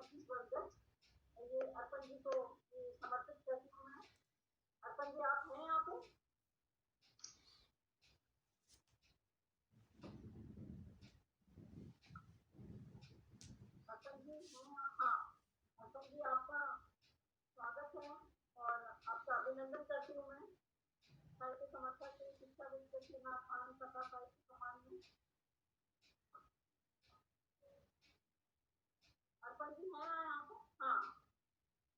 25 वर्ष ये अर्पण जी को समर्पित करती हूँ मैं। अर्पण जी आप हैं यहाँ पे? अर्पण जी हैं? हाँ, अर्पण जी आपका स्वागत है और आपका अभिनंदन करती हूँ मैं। साहित्य समर्थक के शिक्षाविद के श्रीनाथ आनंद प्रकाश साहित्य सम्मान में। अर्पण जी हैं यहाँ पे? हाँ,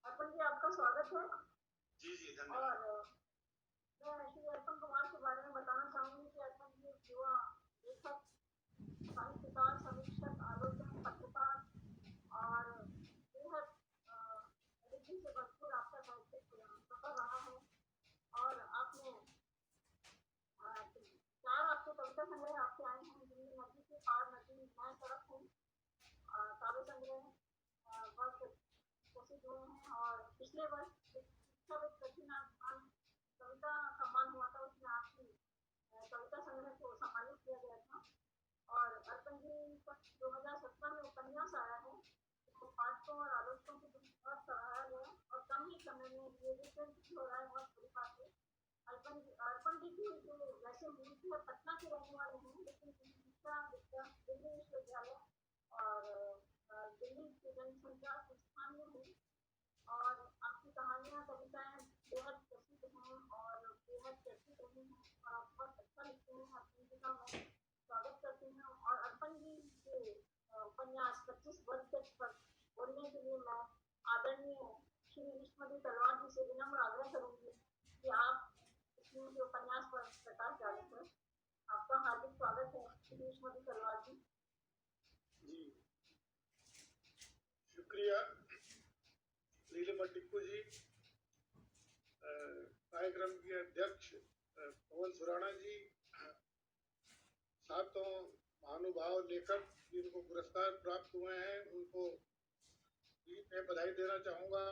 अर्पण जी आपका स्वागत है। जी जी धन्यवाद। और मैं श्री अर्पण कुमार के बारे में बताना चाहूंगी कि अर्पण जी एक युवा लेखक, साहित्यकार, समीक्षक, आलोचक, पत्रकार और बेहद रुचि से भरपूर आपका साहित्यिक सफर रहा है। और आपने 4 आपके कविता संग्रह आपके आए हैं, जिनमें नदी के पार नदी मैं सड़क हूँ काव्य संग्रह बहुत प्रसिद्ध हुए हैं। और पिछले वर्ष शिक्षाविद कविता सम्मान हुआ था, उसमें आपकी कविता संग्रह को सम्मानित किया गया था। और अर्पण जी का 2017 में उपन्यास आया है, तो पाठकों और आलोचकों की बहुत सराहा गया और कम ही समय में ये रिप्रेजेंट हो रहा है, बहुत बड़ी बात है। अर्पण जी की वैसे मूल से पटना के रहने वाले हैं, लेकिन शिक्षा दिल्ली विश्वविद्यालय और दिल्ली की जनसंख्या संस्थान में हुई। और आपकी कहानियाँ कविताएं बेहद प्रसिद्ध हैं और बेहद चर्चित रही हैं और आप बहुत अच्छा लिखते हैं। अर्पण जी का मैं स्वागत करती हूँ। और अर्पण जी के उपन्यास 25 वर्ष पर बोलने के लिए मैं आदरणीय श्री विष्णुमती तलवार जी से विनम्र आग्रह करूंगी कि आप इसमें उपन्यास पर प्रकाश डालें। सर, आपका हार्दिक स्वागत है श्री विष्णुमती तलवार जी। जी शुक्रिया नीलिमा टिक्कू जी, कार्यक्रम के अध्यक्ष पवन सुराणा जी, सातों महानुभाव लेखक जिनको पुरस्कार प्राप्त हुए हैं उनको भी मैं बधाई देना चाहूँगा।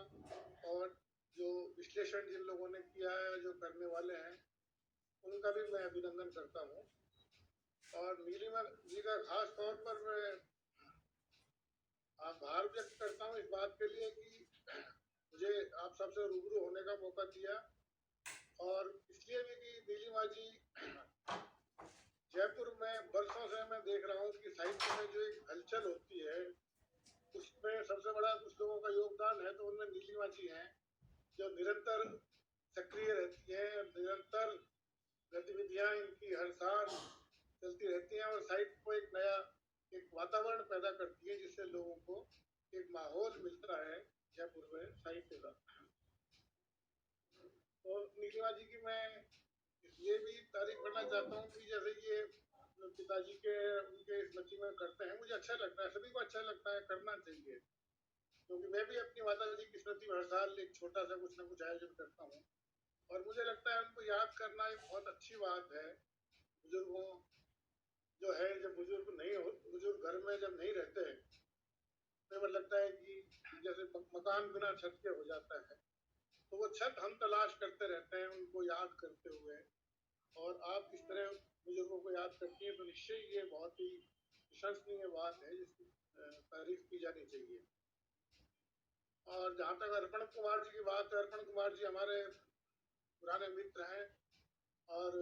और जो विश्लेषण जिन लोगों ने किया है, जो करने वाले हैं, उनका भी मैं अभिनंदन करता हूँ। और नीलिमा जी का खास तौर पर मैं आभार व्यक्त करता हूँ इस बात के लिए कि मुझे आप सबसे रूबरू होने का मौका दिया। और इसलिए भी कि नीलिमा जी जयपुर में बरसों से मैं देख रहा हूँ कि साहित्य में जो एक हलचल होती है उसमें सबसे बड़ा कुछ लोगों का योगदान है, तो उनमें नीलिमा जी हैं जो निरंतर सक्रिय रहती हैं, निरंतर गतिविधियाँ इनकी हर साल चलती रहती हैं और साहित्य को एक नया एक वातावरण पैदा करती है जिससे लोगों को एक माहौल मिलता है जयपुर में साहित्य का। तो नीलिमा जी की मैं ये भी तारीफ करना चाहता हूँ कि जैसे ये पिताजी के उनके स्मृति में करते हैं, मुझे अच्छा लगता है, सभी को अच्छा लगता है, करना चाहिए। क्योंकि मैं भी अपनी माता जी की स्मृति में हर साल एक छोटा सा कुछ ना कुछ आयोजन करता हूँ और मुझे लगता है उनको याद करना एक बहुत अच्छी बात है। बुजुर्गों जो है, जब बुजुर्ग नहीं हो, बुजुर्ग घर में जब नहीं रहते तो मुझे लगता है कि जैसे मकान बिना छत के हो जाता है, तो वो छत हम तलाश करते रहते हैं उनको याद करते हुए। और आप इस तरह बुजुर्गों को याद करती हैं तो निश्चय ये बहुत ही प्रशंसनीय बात है जिसकी तारीफ की जानी चाहिए। और जहाँ तक अर्पण कुमार जी की बात है, अर्पण कुमार जी हमारे पुराने मित्र हैं और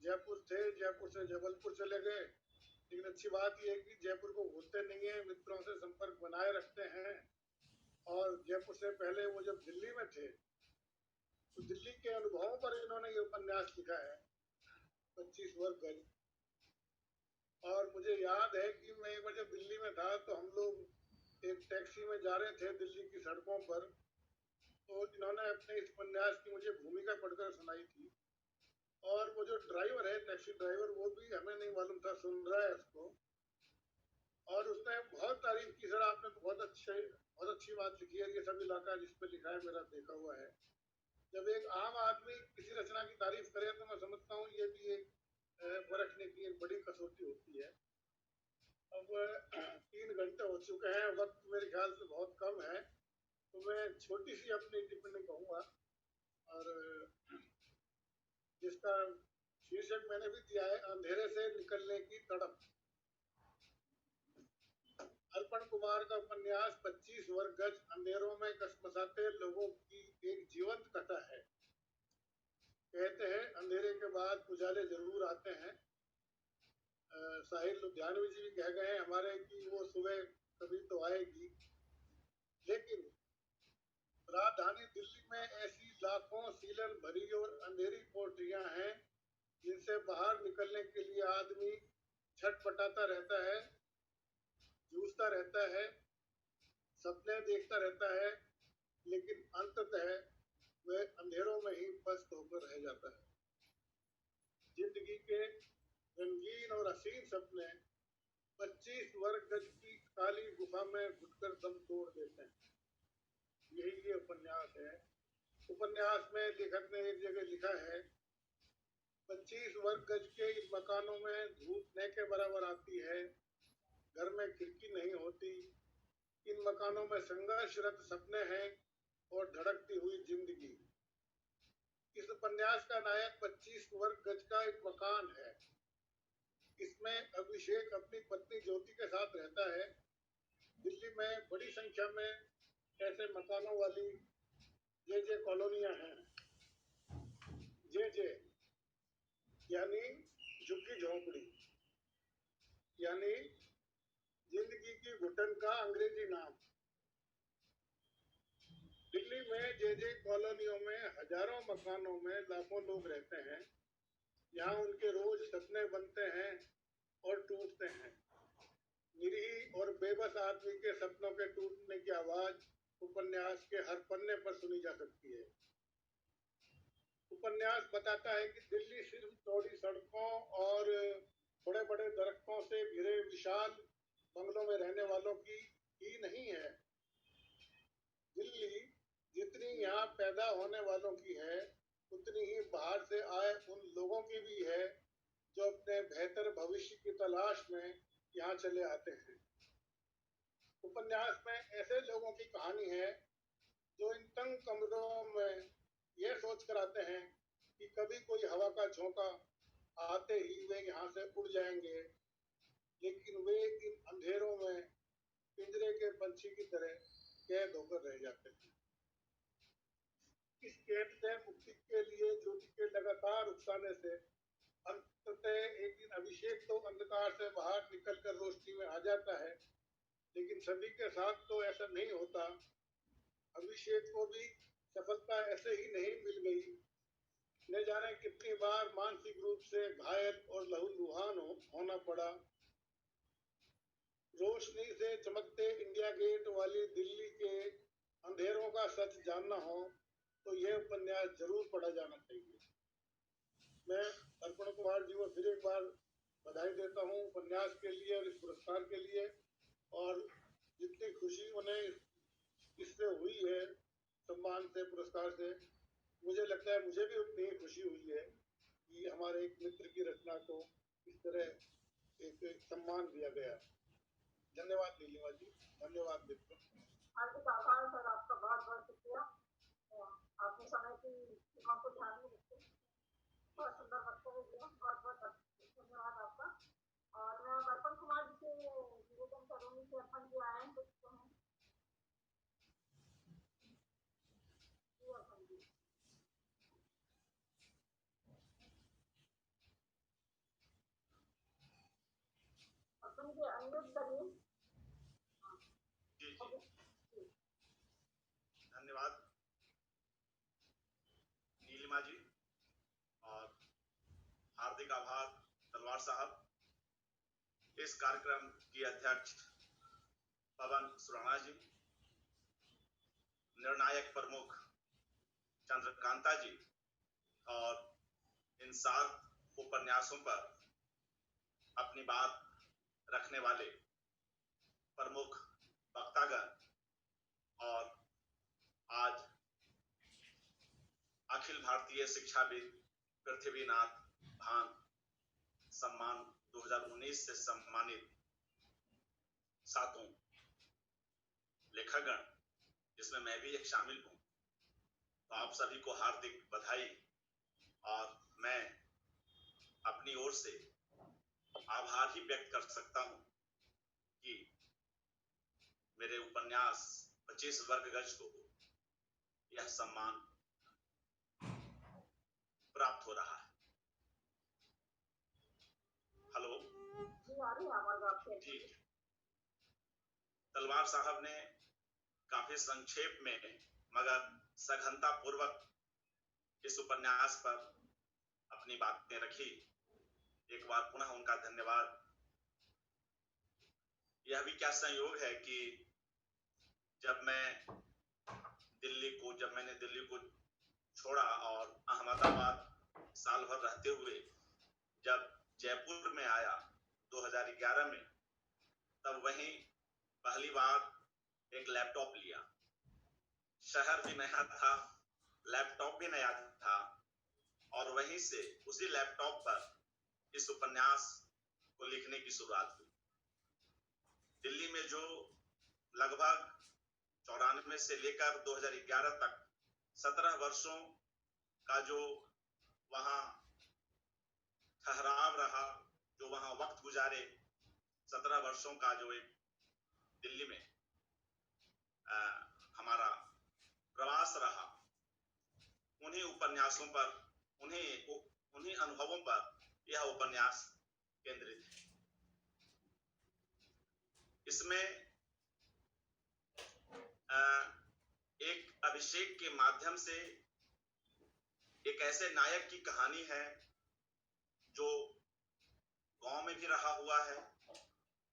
जयपुर थे, जयपुर से जबलपुर चले गए, लेकिन अच्छी बात यह है कि जयपुर को भूलते नहीं है, मित्रों से संपर्क बनाए रखते हैं। और जयपुर से पहले वो जब दिल्ली में थे तो दिल्ली के अनुभवों पर इन्होंने ये उपन्यास लिखा है 25 वर्ग गज। और मुझे याद है कि मैं एक बार जब दिल्ली में था तो हम लोग एक टैक्सी में जा रहे थे दिल्ली की सड़कों पर, तो इन्होंने अपने इस उपन्यास की मुझे भूमिका पढ़कर सुनाई थी। और वो जो ड्राइवर है, टैक्सी ड्राइवर, वो भी हमें नहीं मालूम था सुन रहा है उसको, और उसने बहुत तारीफ की, सर आपने बहुत अच्छी बात लिखी है, ये सब इलाका जिस पे लिखा है मेरा देखा हुआ है। जब एक आम आदमी किसी रचना की तारीफ करे तो मैं समझता हूँ ये भी एक परखने की एक बड़ी कसौटी होती है। अब 3 घंटे हो चुके हैं, वक्त मेरे ख्याल से बहुत कम है, तो मैं छोटी सी अपनी टिप्पणी कहूँगा और जिसका शीर्षक मैंने भी दिया है, अंधेरे से निकलने की तड़प। अर्पण कुमार कुमार का उपन्यास 25 वर्ग गज अंधेरों में कसमसाते लोगों की एक जीवंत कथा है। कहते हैं अंधेरे के बाद उजाले जरूर आते हैं। साहिर लुधियानवी जी भी कह गए हैं हमारे कि वो सुबह कभी तो आएगी, लेकिन राजधानी दिल्ली में ऐसी लाखों सीलन भरी और अंधेरी कोठरियां हैं जिनसे बाहर निकलने के लिए आदमी छटपटाता रहता है, जूझता रहता है, सपने देखता रहता है, लेकिन अंततः वह अंधेरों में ही पस्त होकर रह जाता है। जिंदगी के रंगीन और हसीन सपने 25 वर्ग गज की काली गुफा में घुटकर दम तोड़ देते हैं। यही ये उपन्यास है। उपन्यास में लेखक ने एक जगह लिखा है, 25 वर्ग गज के इन मकानों में धूप न के बराबर आती है, घर में खिड़की नहीं होती, इन मकानों में संघर्षरत सपने हैं और धड़कती हुई जिंदगी। इस उपन्यास का नायक 25 वर्ग गज का एक मकान है। इसमें अभिषेक अपनी पत्नी ज्योति के साथ रहता है। दिल्ली में बड़ी संख्या में ऐसे मकानों वाली जे कॉलोनियां हैं। जे यानी झुग्गी झोंपड़ी, यानी जिंदगी की घुटन का अंग्रेजी नाम। दिल्ली में जे कॉलोनियों में हजारों मकानों में लाखों लोग रहते हैं। यहाँ उनके रोज सपने बनते हैं और टूटते हैं। निरीह और बेबस आदमी के सपनों के टूटने की आवाज उपन्यास के हर पन्ने पर सुनी जा सकती है। उपन्यास बताता है कि दिल्ली सिर्फ चौड़ी सड़कों और बड़े बड़े दरख्तों से घिरे विशाल बंगलों में रहने वालों की ही नहीं है। दिल्ली जितनी यहाँ पैदा होने वालों की है, उतनी ही बाहर से आए उन लोगों की भी है जो अपने बेहतर भविष्य की तलाश में यहाँ चले आते हैं। उपन्यास में ऐसे लोगों की कहानी है जो इन तंग कमरों में यह सोच कर आते हैं कि कभी कोई हवा का झोंका आते ही वे यहाँ से उड़ जाएंगे, लेकिन वे इन अंधेरों में पिंजरे के पंछी की तरह कैद होकर रह जाते हैं। इस कैद से मुक्ति के लिए ज्योति के लगातार उकसाने से अंततः एक दिन अभिषेक तो अंधकार से बाहर निकलकर रोशनी में आ जाता है, लेकिन सभी के साथ तो ऐसा नहीं होता। अभिषेक को भी सफलता ऐसे ही नहीं मिल गई। न जाने कितनी बार मानसिक रूप से घायल और लहूलुहान होना पड़ा। रोशनी से चमकते इंडिया गेट वाली दिल्ली के अंधेरों का सच जानना हो तो यह उपन्यास जरूर पढ़ा जाना चाहिए। मैं अर्पण कुमार जी को फिर एक बार बधाई देता हूँ उपन्यास के लिए और इस पुरस्कार के लिए, और जितनी खुशी उन्हें इससे हुई है, सम्मान से, पुरस्कार से, मुझे लगता है मुझे भी उतनी ही खुशी हुई है कि हमारे एक मित्र की रचना को इस तरह एक सम्मान दिया गया। धन्यवाद नीलिमा जी, धन्यवाद मित्र। हार्दिक आभार सर, आपका बहुत बहुत शुक्रिया। आपने समय की सीमा को ध्यान में रखते बहुत सुंदर वक्तव्य दिया, बहुत बहुत धन्यवाद आपका। और मैं अर्पण कुमार जी से निवेदन करूंगी कि अर्पण जी आए कुछ कहें। अर्पण जी, अर्पण जी अनम्यूट करिए। धन्यवाद नीलिमा जी, और हार्दिक आभार तलवार साहब। इस कार्यक्रम की अध्यक्ष पवन सुराणा जी, निर्णायक प्रमुख चंद्रकांता जी, और इन 7 उपन्यासों पर अपनी बात रखने वाले प्रमुख वक्तागण, और आज अखिल भारतीय शिक्षाविद पृथ्वीनाथ भान सम्मान 2019 से सम्मानित 7 लेखकगण, जिसमें मैं भी एक शामिल हूं, तो आप सभी को हार्दिक बधाई। और मैं अपनी ओर से आभार ही व्यक्त कर सकता हूं कि मेरे उपन्यास 25 वर्ग गज को यह सम्मान प्राप्त हो रहा है। हेलो जी आ रही है आवाज आपसे? जी, तलवार साहब ने काफी संक्षेप में मगर सघनता पूर्वक इस उपन्यास पर अपनी बातें रखी। एक बार पुनः उनका धन्यवाद। यह भी क्या संयोग है कि जब मैंने दिल्ली को छोड़ा और अहमदाबाद साल भर रहते हुए जब जयपुर में आया 2011 में, तब वहीं पहली बार एक लैपटॉप लिया। शहर भी नया था, लैपटॉप भी नया था, और वहीं से उसी लैपटॉप पर इस उपन्यास को लिखने की शुरुआत हुई। दिल्ली में जो लगभग 94 से लेकर 2011 तक 17 वर्षों का जो वहां ठहराव रहा, जो वहां वक्त गुजारे, 17 वर्षों का जो एक दिल्ली में हमारा प्रवास रहा, उन्हीं उपन्यासों पर, उन्हीं अनुभवों पर यह उपन्यास केंद्रित है। इसमें एक अभिषेक के माध्यम से एक ऐसे नायक की कहानी है जो गांव में भी रहा हुआ है,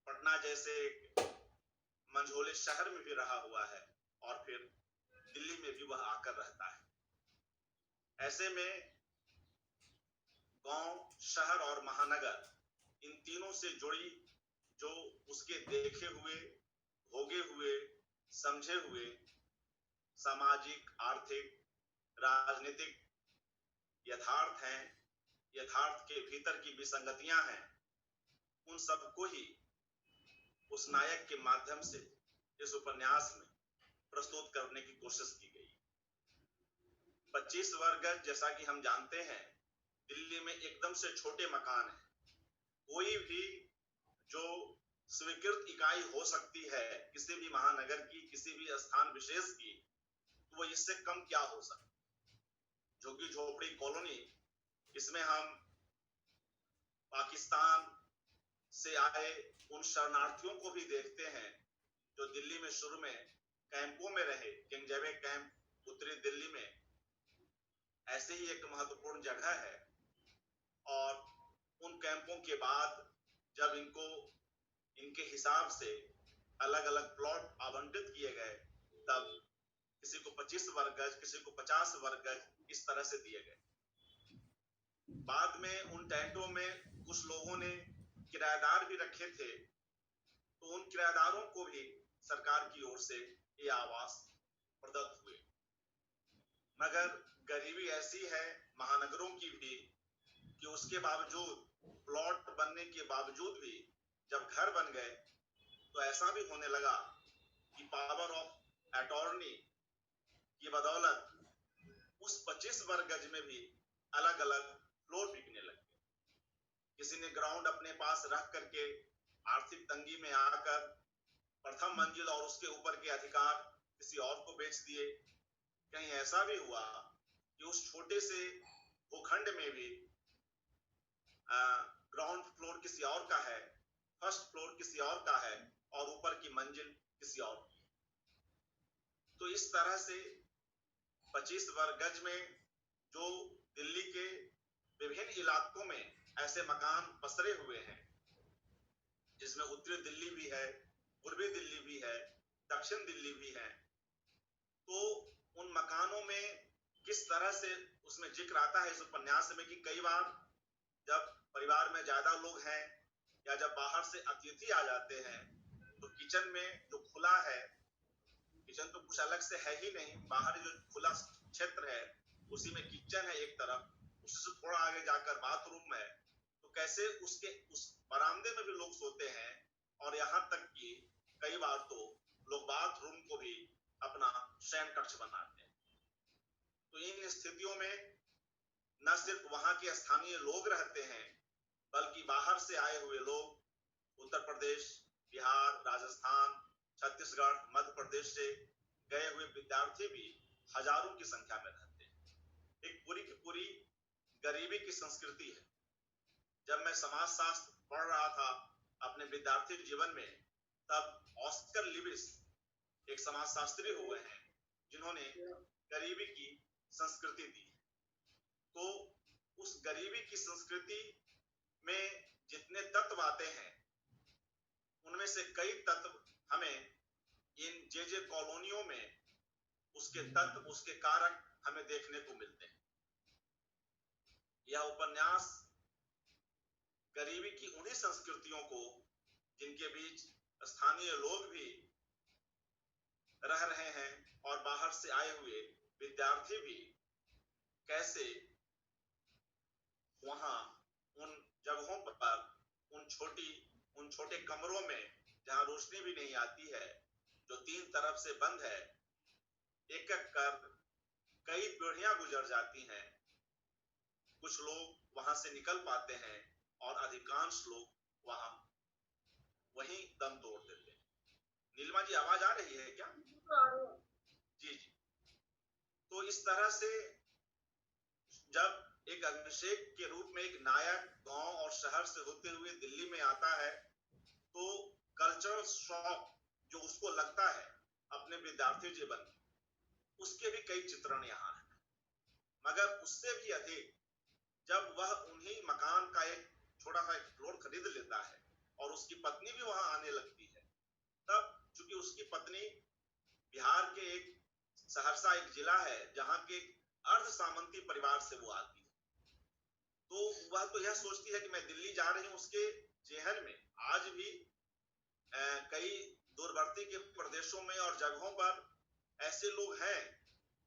पटना जैसे मंझोले शहर में भी रहा हुआ है, और फिर दिल्ली में भी वह आकर रहता है। ऐसे में गांव, शहर और महानगर, इन तीनों से जुड़ी जो उसके देखे हुए, भोगे हुए, समझे हुए सामाजिक, आर्थिक, राजनीतिक यथार्थ हैं, यथार्थ के भीतर की विसंगतियां हैं, उन सबको ही उस नायक के माध्यम से इस उपन्यास में प्रस्तुत करने की कोशिश की गई। 25 वर्ग गज, जैसा कि हम जानते हैं, दिल्ली में एकदम से छोटे मकान हैं। कोई भी जो स्वीकृत इकाई हो सकती है किसी भी महानगर की, किसी भी स्थान विशेष की, तो वो इससे कम क्या हो सकता। झुग्गी झोपड़ी कॉलोनी, इसमें हम पाकिस्तान से आए उन शरणार्थियों को भी देखते हैं जो दिल्ली में शुरू में कैंपों में रहे। किंग जेवे कैंप उत्तरी दिल्ली में ऐसे ही एक महत्वपूर्ण जगह है, और उन कैंपों के बाद जब इनके हिसाब से अलग अलग प्लॉट आवंटित किए गए, तब किसी को 25 वर्ग गज, किसी को 50 वर्ग गज, इस तरह से दिए गए। बाद में उन टेंटों में कुछ लोगों ने किराएदार भी रखे थे, तो उन किराएदारों को भी सरकार की ओर से ये आवास प्रदत्त हुए। मगर गरीबी ऐसी है महानगरों की भी कि उसके बावजूद, प्लॉट बनने के बावजूद भी, जब घर बन गए तो ऐसा भी होने लगा कि पावर ऑफ अटॉर्नी की बदौलत उस 25 वर्ग गज में भी अलग अलग फ्लोर बिकने लगे। किसी ने ग्राउंड अपने पास रख करके आर्थिक तंगी में आकर प्रथम मंजिल और उसके ऊपर के अधिकार किसी और को बेच दिए। कहीं ऐसा भी हुआ कि उस छोटे से भूखंड में भी ग्राउंड फ्लोर किसी और का है, फर्स्ट फ्लोर किसी और का है, और ऊपर की मंजिल किसी और की। तो इस तरह से 25 वर्ग गज में जो दिल्ली के विभिन्न इलाकों में ऐसे मकान पसरे हुए हैं, जिसमें उत्तरी दिल्ली भी है, पूर्वी दिल्ली भी है, दक्षिण दिल्ली भी है, तो उन मकानों में किस तरह से उसमें जिक्र आता है इस उपन्यास में कि कई बार जब परिवार में ज्यादा लोग हैं या जब बाहर से अतिथि आ जाते हैं, तो किचन में जो खुला है, किचन तो कुछ अलग से है ही नहीं, बाहर जो खुला क्षेत्र है उसी में किचन है एक तरफ, उससे थोड़ा आगे जाकर बाथरूम है, तो कैसे उस बरामदे में भी लोग सोते हैं, और यहाँ तक कि कई बार तो लोग बाथरूम को भी अपना शयन कक्ष बनाते हैं। तो इन स्थितियों में न सिर्फ वहां के स्थानीय लोग रहते हैं, बल्कि बाहर से आए हुए लोग उत्तर प्रदेश, बिहार, राजस्थान, छत्तीसगढ़, प्रदेश से गए हुए विद्यार्थी भी हजारों की संख्या में रहते हैं। एक पूरी की पूरी गरीबी की संस्कृति है। जब मैं समाजशास्त्र पढ़ रहा था अपने विद्यार्थी जीवन में, तब ऑस्कर लिविस एक समाजशास्त्री हुए हैं जिन्होंने गरीबी की संस्कृति दी। तो उस गरीबी की संस्कृति में जितने तत्व आते हैं, उनमें से कई तत्व हमें इन जे कॉलोनियों में उसके तत्व, उसके कारक हमें देखने को मिलते हैं। यह उपन्यास गरीबी की उन्हीं संस्कृतियों को, जिनके बीच स्थानीय लोग भी रह रहे हैं और बाहर से आए हुए विद्यार्थी भी, कैसे वहां उन जगहों पर उन छोटे कमरों में जहां रोशनी भी नहीं आती है, जो तीन तरफ से बंद है, एक एक कर कई पीढ़ियां गुजर जाती हैं। कुछ लोग वहां से निकल पाते हैं और अधिकांश लोग वहीं दम तोड़ देते हैं। नीलिमा जी, आवाज आ रही है क्या? जी जी। तो इस तरह से जब एक अभिषेक के रूप में एक नायक गांव और शहर से होते हुए दिल्ली में आता है, तो कल्चरल शॉक जो उसको लगता है अपने विद्यार्थी जीवन में, उसके भी कई चित्रण यहाँ हैं। मगर उससे भी अधिक जब वह उन्हीं मकान का एक छोटा सा एक फ्लोर खरीद लेता है और उसकी पत्नी भी वहां आने लगती है, तब चूंकि उसकी पत्नी बिहार के एक सहरसा एक जिला है जहां के अर्ध सामंती परिवार से वो आती है, तो वह तो यह सोचती है कि मैं दिल्ली जा रही हूं। उसके जेहन में आज भी कई दूरवर्ती के प्रदेशों में और जगहों पर ऐसे लोग हैं,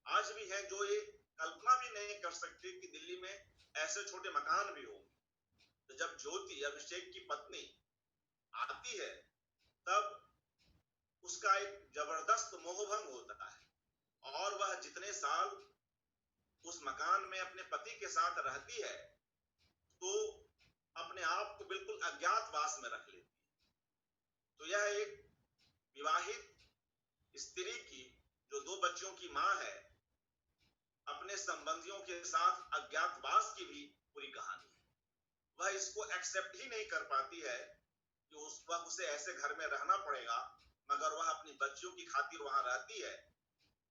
आज भी हैं, जो ये कल्पना भी नहीं कर सकते कि दिल्ली में ऐसे छोटे मकान भी होंगे। तो जब ज्योति, अभिषेक की पत्नी, आती है, तब उसका एक जबरदस्त मोहभंग होता है और वह जितने साल उस मकान में अपने पति के साथ रहती है, तो अपने आप को बिल्कुल अज्ञातवास में रख लेती है। तो यह एक विवाहित स्त्री की, जो 2 बच्चों की मां है, अपने संबंधियों के साथ अज्ञातवास की भी पूरी कहानी है। वह इसको एक्सेप्ट ही नहीं कर पाती है कि उसे ऐसे घर में रहना पड़ेगा, मगर वह अपनी बच्चियों की खातिर वहां रहती है।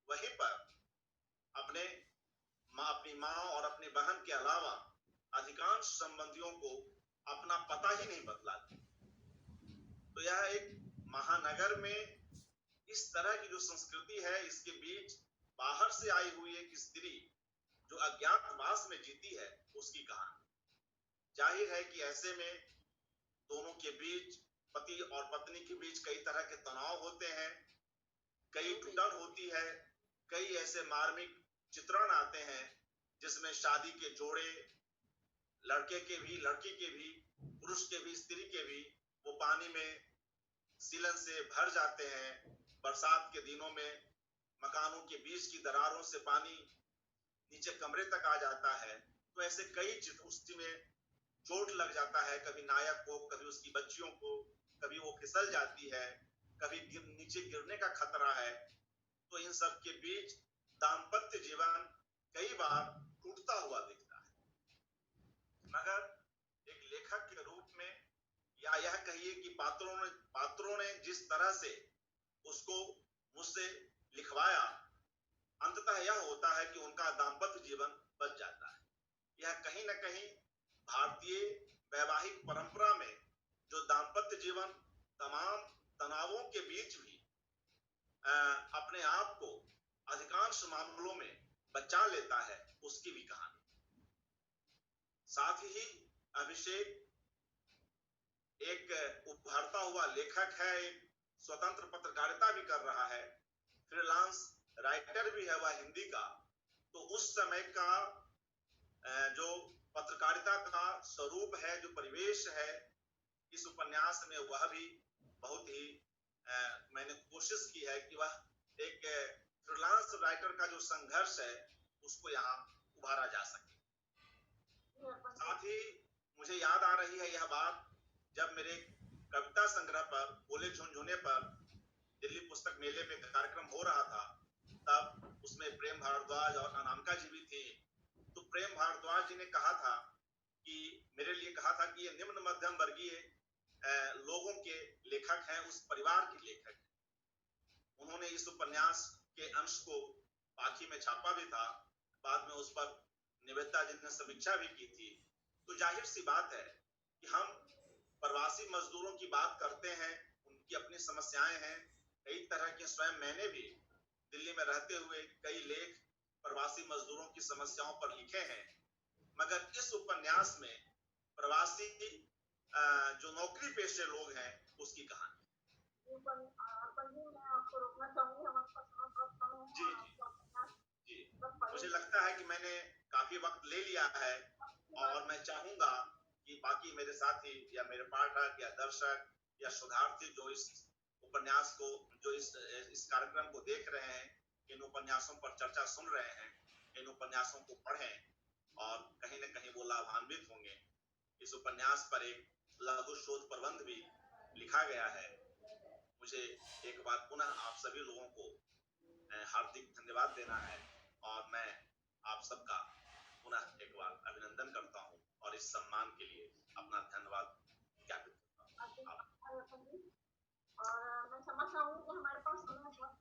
वहीं पर अपनी मां और अपनी बहन के अलावा अधिकांश संबंधियों को अपना पता ही नहीं बतलाती। तो यह एक महानगर में इस तरह की जो संस्कृति है, इसके बीच बाहर से आई हुई एक स्त्री जो अज्ञातवास में जीती है, उसकी कहानी। जाहिर है कि ऐसे में दोनों के बीच, पति और पत्नी के बीच कई तरह के तनाव होते हैं, कई टूटन होती है, कई ऐसे मार्मिक चित्रण आते हैं जिसमें शादी के जोड़े, लड़के के भी, लड़की के भी, पुरुष के भी, स्त्री के भी, वो पानी में सीलन से भर जाते हैं। बरसात के दिनों में मकानों के बीच की दरारों से पानी नीचे कमरे तक आ जाता है। तो ऐसे कई चित्र, उसमें चोट लग जाता है, कभी नायक को, कभी उसकी बच्चियों को, कभी वो फिसल जाती है, कभी नीचे गिरने का खतरा है। तो इन सब के बीच दाम्पत्य जीवन कई बार टूटता हुआ दिखता है। मगर एक लेखक के रूप में, या यह कहिए कि पात्रों ने जिस तरह से उसको मुझसे लिखवाया, अंततः यह होता है कि उनका दाम्पत्य जीवन बच जाता है। यह कहीं न कहीं भारतीय वैवाहिक परंपरा में जो दाम्पत्य जीवन तमाम तनावों के बीच भी अपने आप को अधिकांश मामलों में बचा लेता है, उसकी भी कहानी। साथ ही अभिषेक एक उभरता हुआ लेखक है, एक स्वतंत्र पत्रकारिता भी कर रहा है, फ्रीलांस राइटर भी है वह हिंदी का। तो उस समय का जो पत्रकारिता का स्वरूप है, जो परिवेश है, इस उपन्यास में वह भी बहुत ही मैंने कोशिश की है कि वह एक फ्रीलांस राइटर का जो संघर्ष है उसको यहाँ उभारा जा सके। साथ ही मुझे याद आ रही है यह बात, जब मेरे कविता संग्रह पर बोले झुनझुने पर दिल्ली पुस्तक पुस्तक मेले में कार्यक्रम हो रहा था, तब उसमें प्रेम भारद्वाज और अनामिका जी भी थी। तो प्रेम भारद्वाज जी ने कहा था कि मेरे लिए कहा था कि ये निम्न मध्यम वर्गीय लोगों के लेखक हैं, उस परिवार के लेखक हैं। उन्होंने इस उपन्यास के अंश को पाखी में छापा भी था, बाद में उस पर निवेदिता जी ने समीक्षा भी की थी। तो जाहिर सी बात है कि हम प्रवासी मजदूरों की बात करते हैं, उनकी अपनी समस्याएं हैं, कई तरह के। स्वयं मैंने भी दिल्ली में रहते हुए कई लेख प्रवासी मजदूरों की समस्याओं पर लिखे हैं, मगर इस उपन्यास में प्रवासी जो नौकरी पेशे लोग हैं उसकी कहानी। मैं आपको रोकना चाहूंगी, हमारे पास समय बहुत कम है। जी जी जी, मुझे लगता है कि मैंने काफी वक्त ले लिया है और मैं चाहूंगा कि बाकी मेरे साथी या मेरे पाठक या दर्शक या शोधार्थी जो इस उपन्यास को, जो इस कार्यक्रम को देख रहे हैं, इन उपन्यासों पर चर्चा सुन रहे हैं, इन उपन्यासों को पढ़ें और कहीं न कहीं वो लाभान्वित होंगे। इस उपन्यास पर एक लघु शोध प्रबंध भी लिखा गया है। मुझे एक बार पुनः आप सभी लोगों को हार्दिक धन्यवाद देना है और मैं आप सबका पुनः एक बार अभिनंदन करता हूं और इस सम्मान के लिए अपना धन्यवाद ज्ञापित करता हूं। और मैं क्षमा चाहूंगी कि हमारे पास समय बहुत